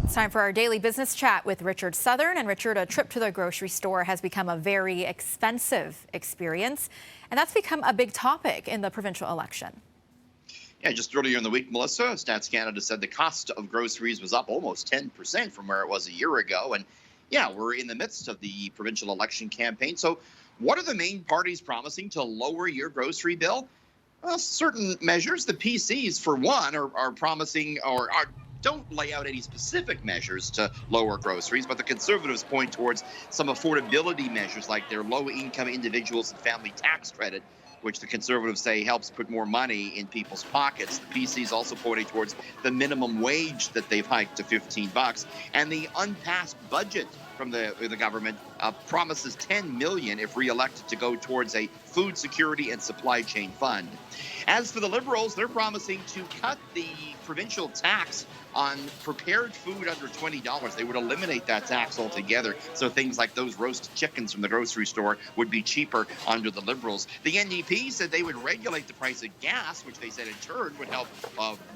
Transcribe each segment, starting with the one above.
It's time for our daily business chat with Richard Southern. And Richard, a trip to the grocery store has become a very expensive experience, and that's become a big topic in the provincial election. Yeah, just earlier in the week, Melissa, Stats Canada said the cost of groceries was up almost 10% from where it was a year ago. And yeah, we're in the midst of the provincial election campaign. So what are the main parties promising to lower your grocery bill? Well, certain measures, the PCs, for one, are promising or don't lay out any specific measures to lower groceries, but the Conservatives point towards some affordability measures like their low-income individuals and family tax credit, which the Conservatives say helps put more money in people's pockets. The PC's also pointing towards the minimum wage that they've hiked to $15, and the unpassed budget from the government promises $10 million if re-elected to go towards a food security and supply chain fund. As for the Liberals, they're promising to cut the provincial tax on prepared food under $20. They would eliminate that tax altogether, so things like those roasted chickens from the grocery store would be cheaper under the Liberals. The NDP said they would regulate the price of gas, which they said in turn would help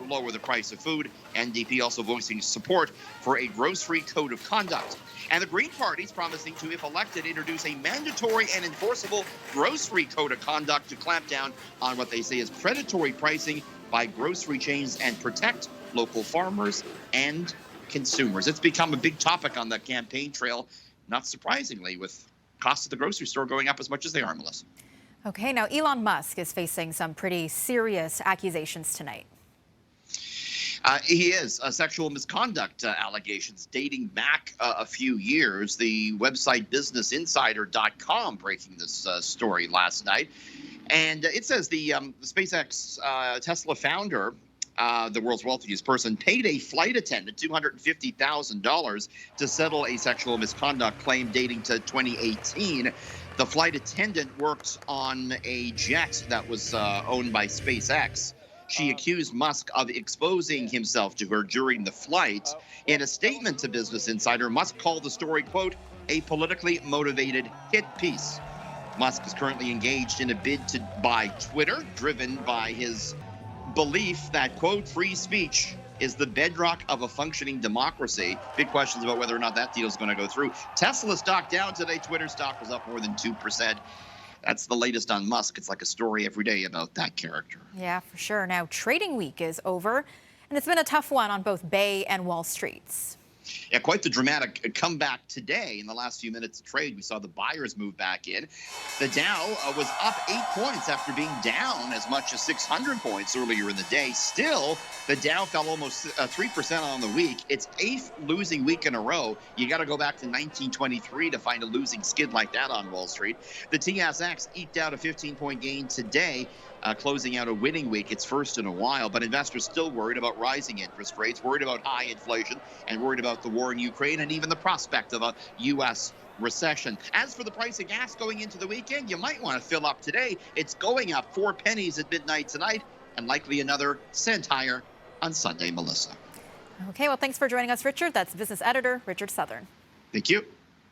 lower the price of food. NDP also voicing support for a grocery code of conduct. And the Green Party's promising to, if elected, introduce a mandatory and enforceable grocery code of conduct to clamp down on what they say is predatory pricing by grocery chains and protect local farmers and consumers. It's become a big topic on the campaign trail, not surprisingly, with costs at the grocery store going up as much as they are, Melissa. Okay, now Elon Musk is facing some pretty serious accusations tonight. He is sexual misconduct allegations dating back a few years. The website businessinsider.com breaking this story last night. And it says the SpaceX Tesla founder, the world's wealthiest person, paid a flight attendant $250,000 to settle a sexual misconduct claim dating to 2018. The flight attendant worked on a jet that was owned by SpaceX. She accused Musk of exposing himself to her during the flight. In a statement to Business Insider, Musk called the story, quote, a politically motivated hit piece. Musk is currently engaged in a bid to buy Twitter, driven by his belief that, quote, free speech is the bedrock of a functioning democracy. Big questions about whether or not that deal is going to go through. Tesla stock down today. Twitter stock was up more than 2%. That's the latest on Musk. It's like a story every day about that character. Yeah, for sure. Now, trading week is over, and it's been a tough one on both Bay and Wall Streets. Yeah, quite the dramatic comeback today. In the last few minutes of trade, we saw the buyers move back in. The Dow was up 8 points after being down as much as 600 points earlier in the day. Still, the Dow fell almost 3% on the week. Its 8th losing week in a row. You got to go back to 1923 to find a losing skid like that on Wall Street. The TSX eked out a 15-point gain today, closing out a winning week, its first in a while. But investors still worried about rising interest rates, worried about high inflation, and worried about the war in Ukraine and even the prospect of a U.S. recession. As for the price of gas going into the weekend, you might want to fill up today. It's going up 4 pennies at midnight tonight and likely another cent higher on Sunday, Melissa. Okay, well, thanks for joining us, Richard. That's business editor Richard Southern. Thank you.